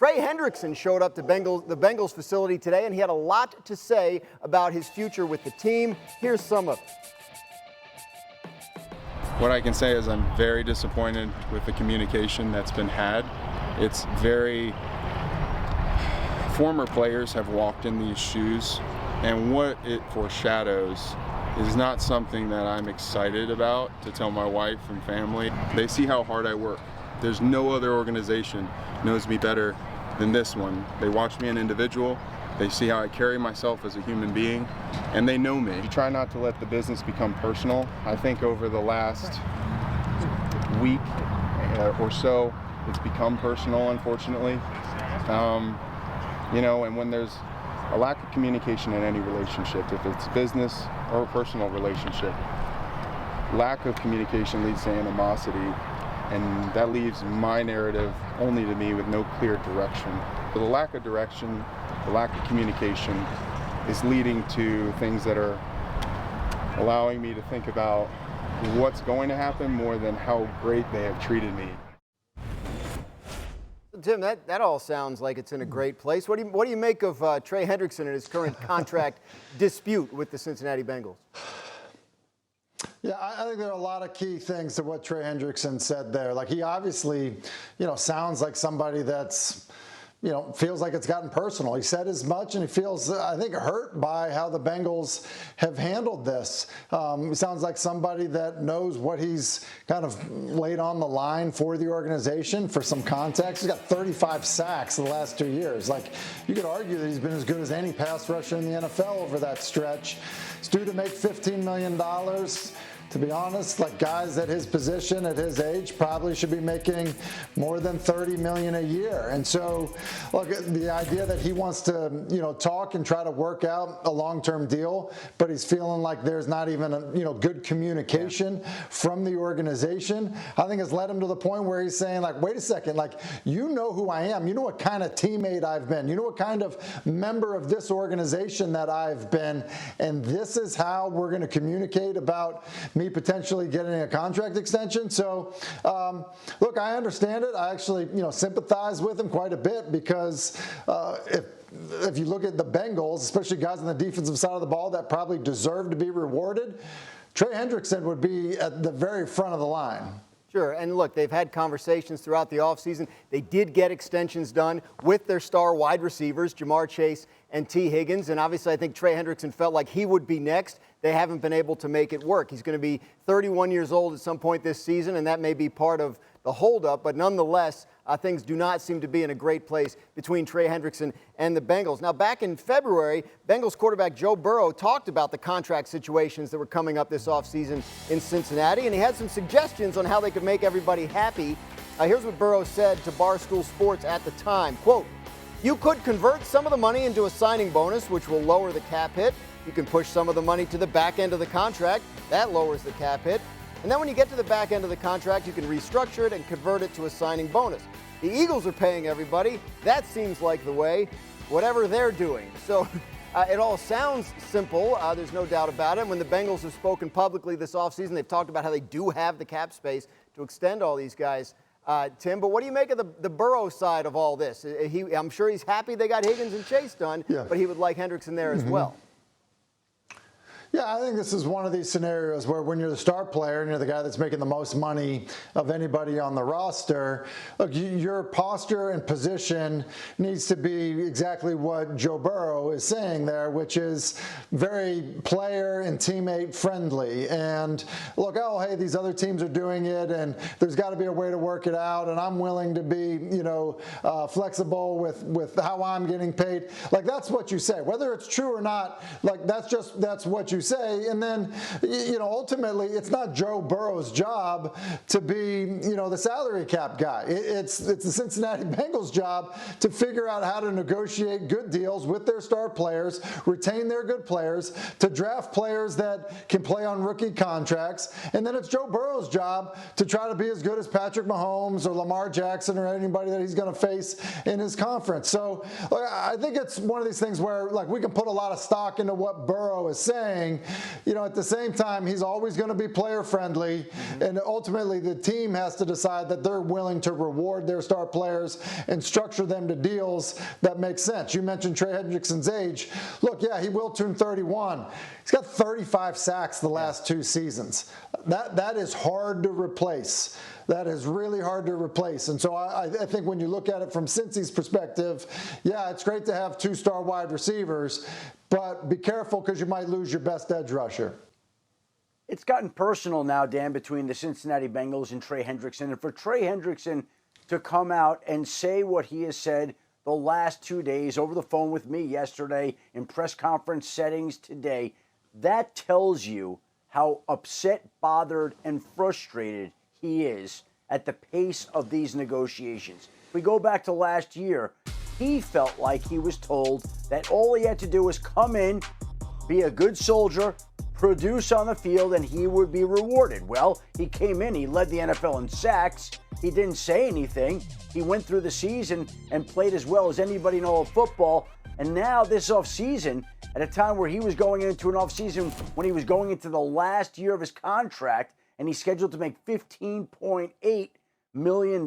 Trey Hendrickson showed up to the Bengals facility today, and he had a lot to say about his future with the team. Here's some of it. What I can say is I'm very disappointed with the communication that's been had. It's very, former players have walked in these shoes, and what it foreshadows is not something that I'm excited about to tell my wife and family. They see how hard I work. There's no other organization knows me better than this one. They watch me an individual, they see how I carry myself as a human being, and they know me. You try not to let the business become personal. I think over the last week or so, it's become personal, unfortunately. And when there's a lack of communication in any relationship, if it's business or a personal relationship, lack of communication leads to animosity, and that leaves my narrative only to me with no clear direction. So the lack of direction, the lack of communication is leading to things that are allowing me to think about what's going to happen more than how great they have treated me. Tim, that all sounds like it's in a great place. What do you make of Trey Hendrickson and his current contract dispute with the Cincinnati Bengals? Yeah, I think there are a lot of key things to what Trey Hendrickson said there. Like, he obviously, sounds like somebody that's, feels like it's gotten personal. He said as much, and he feels, I think, hurt by how the Bengals have handled this. He sounds like somebody that knows what he's kind of laid on the line for the organization. For some context, he's got 35 sacks in the last 2 years. Like, you could argue that he's been as good as any pass rusher in the NFL over that stretch. He's due to make $15 million. To be honest, like, guys at his position, at his age, probably should be making more than $30 million a year. And so, look, the idea that he wants to, talk and try to work out a long-term deal, but he's feeling like there's not even a, good communication from the organization, I think has led him to the point where he's saying, like, wait a second, like, you know who I am. You know what kind of teammate I've been. You know what kind of member of this organization that I've been. And this is how we're going to communicate about me potentially getting a contract extension. So, look, I understand it. I actually, sympathize with him quite a bit, because if you look at the Bengals, especially guys on the defensive side of the ball that probably deserve to be rewarded, Trey Hendrickson would be at the very front of the line. Sure, and look, they've had conversations throughout the offseason. They did get extensions done with their star wide receivers, Jamar Chase and T. Higgins, and obviously I think Trey Hendrickson felt like he would be next. They haven't been able to make it work. He's going to be 31 years old at some point this season, and that may be part of the holdup, but nonetheless, things do not seem to be in a great place between Trey Hendrickson and the Bengals. Now, back in February, Bengals quarterback Joe Burrow talked about the contract situations that were coming up this offseason in Cincinnati, and he had some suggestions on how they could make everybody happy. Here's what Burrow said to Barstool Sports at the time. Quote, "You could convert some of the money into a signing bonus, which will lower the cap hit. You can push some of the money to the back end of the contract. That lowers the cap hit. And then when you get to the back end of the contract, you can restructure it and convert it to a signing bonus. The Eagles are paying everybody. That seems like the way, whatever they're doing." So it all sounds simple. There's no doubt about it. When the Bengals have spoken publicly this offseason, they've talked about how they do have the cap space to extend all these guys. Tim, but what do you make of the Burrow side of all this? I'm sure he's happy they got Higgins and Chase done, but he would like Hendrickson there as well. Yeah, I think this is one of these scenarios where when you're the star player and you're the guy that's making the most money of anybody on the roster, look, your posture and position needs to be exactly what Joe Burrow is saying there, which is very player and teammate friendly. And look, oh, hey, these other teams are doing it, and there's got to be a way to work it out, and I'm willing to be, flexible with how I'm getting paid. Like, that's what you say. Whether it's true or not, like, that's what you say. And then, ultimately, it's not Joe Burrow's job to be, the salary cap guy. It's the Cincinnati Bengals' job to figure out how to negotiate good deals with their star players, retain their good players, to draft players that can play on rookie contracts. And then it's Joe Burrow's job to try to be as good as Patrick Mahomes or Lamar Jackson or anybody that he's going to face in his conference. So I think it's one of these things where, like, we can put a lot of stock into what Burrow is saying, saying, at the same time, he's always going to be player friendly. And ultimately, the team has to decide that they're willing to reward their star players and structure them to deals that make sense. You mentioned Trey Hendrickson's age. Look, yeah, he will turn 31. He's got 35 sacks the last 2 seasons. That is hard to replace. That is really hard to replace. And so I think when you look at it from Cincy's perspective, yeah, it's great to have 2-star wide receivers, but be careful because you might lose your best edge rusher. It's gotten personal now, Dan, between the Cincinnati Bengals and Trey Hendrickson. And for Trey Hendrickson to come out and say what he has said the last 2 days over the phone with me yesterday, in press conference settings today, that tells you how upset, bothered, and frustrated he is at the pace of these negotiations. If we go back to last year, he felt like he was told that all he had to do was come in, be a good soldier, produce on the field, and he would be rewarded. Well, he came in, he led the NFL in sacks, he didn't say anything, he went through the season and played as well as anybody in all of football, and now this offseason, at a time where he was going into an offseason when he was going into the last year of his contract, and he's scheduled to make $15.8 million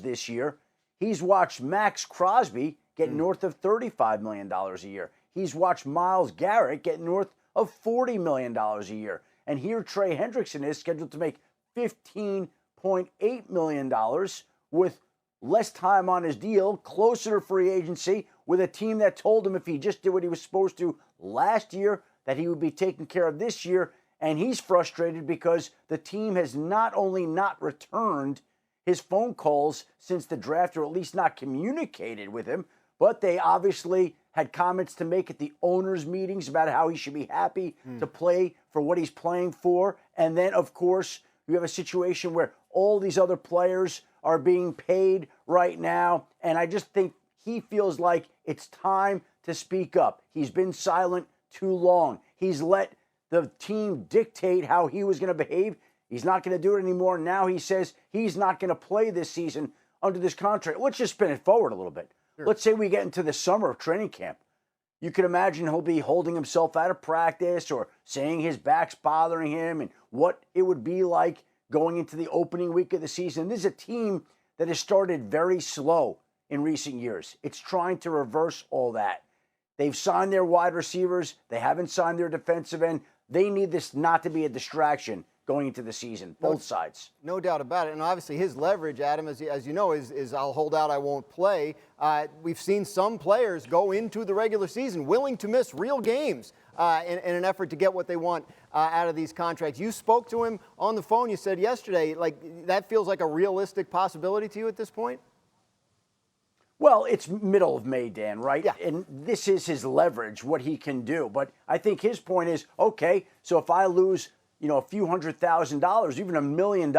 this year. He's watched Max Crosby get north of $35 million a year. He's watched Myles Garrett get north of $40 million a year. And here Trey Hendrickson is scheduled to make $15.8 million with less time on his deal, closer to free agency, with a team that told him if he just did what he was supposed to last year, that he would be taken care of this year. And he's frustrated because the team has not only not returned his phone calls since the draft, or at least not communicated with him, but they obviously had comments to make at the owners' meetings about how he should be happy to play for what he's playing for. And then, of course, you have a situation where all these other players are being paid right now. And I just think he feels like it's time to speak up. He's been silent too long. He's let the team dictate how he was going to behave. He's not going to do it anymore. Now he says he's not going to play this season under this contract. Let's just spin it forward a little bit. Sure. Let's say we get into the summer of training camp. You can imagine he'll be holding himself out of practice or saying his back's bothering him and what it would be like going into the opening week of the season. This is a team that has started very slow in recent years. It's trying to reverse all that. They've signed their wide receivers. They haven't signed their defensive end. They need this not to be a distraction going into the season, both sides. No doubt about it. And obviously his leverage, Adam, as you know, is I'll hold out, I won't play. We've seen some players go into the regular season willing to miss real games in an effort to get what they want out of these contracts. You spoke to him on the phone. You said yesterday, that feels like a realistic possibility to you at this point? Well, it's middle of May, Dan, right? Yeah. And this is his leverage, what he can do. But I think his point is, okay, so if I lose, a few $100,000, even $1 million,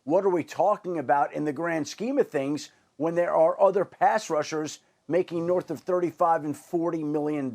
what are we talking about in the grand scheme of things when there are other pass rushers making north of $35 and $40 million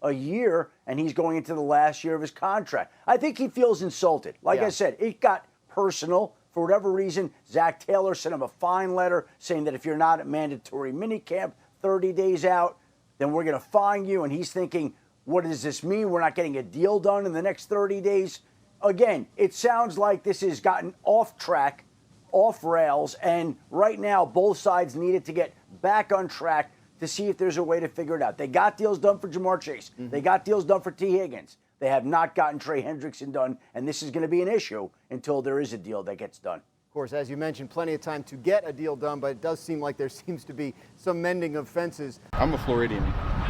a year, and he's going into the last year of his contract? I think he feels insulted. Like I said, it got personal. For whatever reason, Zach Taylor sent him a fine letter saying that if you're not at mandatory minicamp 30 days out, then we're going to fine you. And he's thinking, what does this mean? We're not getting a deal done in the next 30 days. Again, it sounds like this has gotten off track, off rails, and right now both sides needed to get back on track to see if there's a way to figure it out. They got deals done for Jamar Chase. They got deals done for T. Higgins. They have not gotten Trey Hendrickson done, and this is going to be an issue until there is a deal that gets done. Of course, as you mentioned, plenty of time to get a deal done, but it does seem like there seems to be some mending of fences. I'm a Floridian,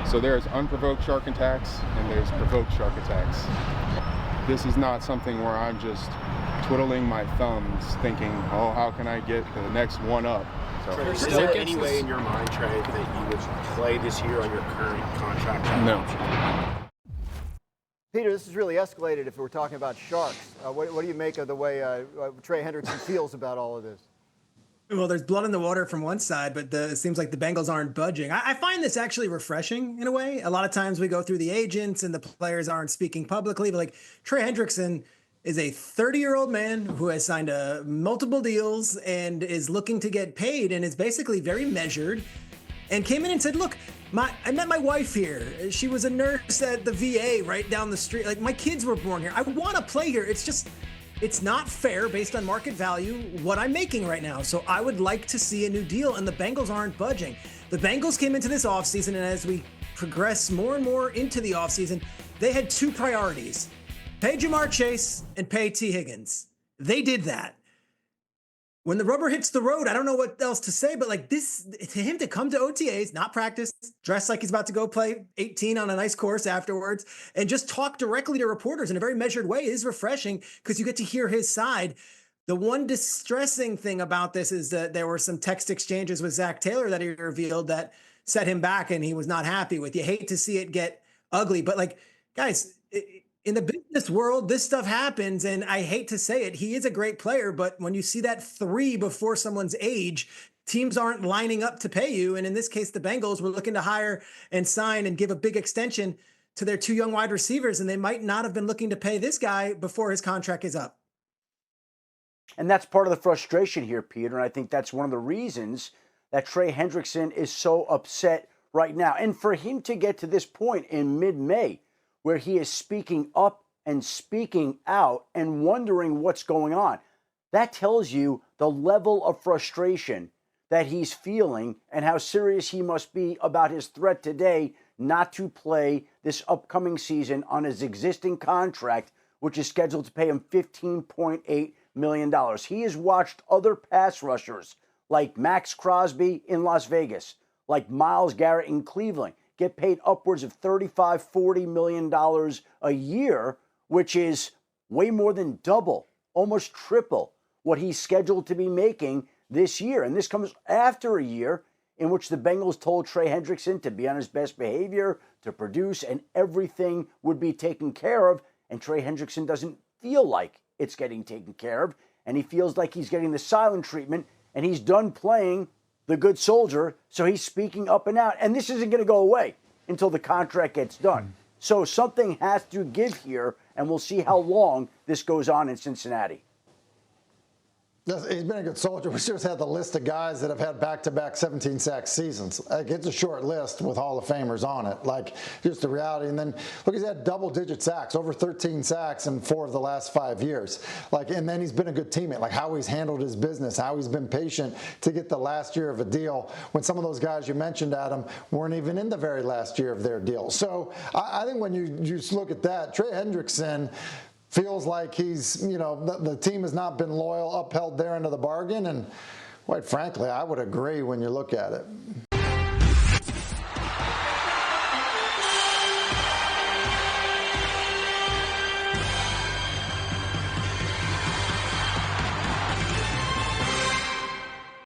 so there's unprovoked shark attacks and there's provoked shark attacks. This is not something where I'm just twiddling my thumbs thinking, oh, how can I get the next one up? So, is there any way in your mind, Trey, that you would play this year on your current contract? No. Peter, this has really escalated if we're talking about sharks. What do you make of the way Trey Hendrickson feels about all of this? Well, there's blood in the water from one side, but it seems like the Bengals aren't budging. I find this actually refreshing in a way. A lot of times we go through the agents and the players aren't speaking publicly, but Trey Hendrickson is a 30-year-old man who has signed multiple deals and is looking to get paid and is basically very measured. and came in and said, look, I met my wife here. She was a nurse at the VA right down the street. Like, my kids were born here. I want to play here. It's not fair based on market value what I'm making right now. So I would like to see a new deal, and the Bengals aren't budging. The Bengals came into this offseason, and as we progress more and more into the offseason, they had two priorities: pay Jamar Chase and pay T. Higgins. They did that. When the rubber hits the road, I don't know what else to say, but like this, to him to come to OTAs, not practice, dress like he's about to go play 18 on a nice course afterwards, and just talk directly to reporters in a very measured way is refreshing because you get to hear his side. The one distressing thing about this is that there were some text exchanges with Zach Taylor that he revealed that set him back and he was not happy with. You hate to see it get ugly, but like, guys, in the business world, this stuff happens, and I hate to say it, he is a great player, but when you see that 3 before someone's age, teams aren't lining up to pay you. And in this case, the Bengals were looking to hire and sign and give a big extension to their 2 young wide receivers, and they might not have been looking to pay this guy before his contract is up. And that's part of the frustration here, Peter, and I think that's one of the reasons that Trey Hendrickson is so upset right now. And for him to get to this point in mid-May, where he is speaking up and speaking out and wondering what's going on. That tells you the level of frustration that he's feeling and how serious he must be about his threat today not to play this upcoming season on his existing contract, which is scheduled to pay him $15.8 million. He has watched other pass rushers like Max Crosby in Las Vegas, like Myles Garrett in Cleveland, get paid upwards of $35-40 million a year, which is way more than double, almost triple what he's scheduled to be making this year. And this comes after a year in which the Bengals told Trey Hendrickson to be on his best behavior, to produce, and everything would be taken care of. And Trey Hendrickson doesn't feel like it's getting taken care of, and he feels like he's getting the silent treatment, and he's done playing the good soldier, so he's speaking up and out. And this isn't going to go away until the contract gets done. So something has to give here, and we'll see how long this goes on in Cincinnati. He's been a good soldier. We just had the list of guys that have had back-to-back 17-sack seasons. Like, it's a short list with Hall of Famers on it. Like, just the reality. And then, look, he's had double-digit sacks, over 13 sacks in 4 of the last 5 years. Like, and then he's been a good teammate. Like, how he's handled his business, how he's been patient to get the last year of a deal when some of those guys you mentioned, Adam, weren't even in the very last year of their deal. So I think when you just look at that, Trey Hendrickson feels like he's, the team has not been loyal, upheld their end of the bargain. And quite frankly, I would agree when you look at it.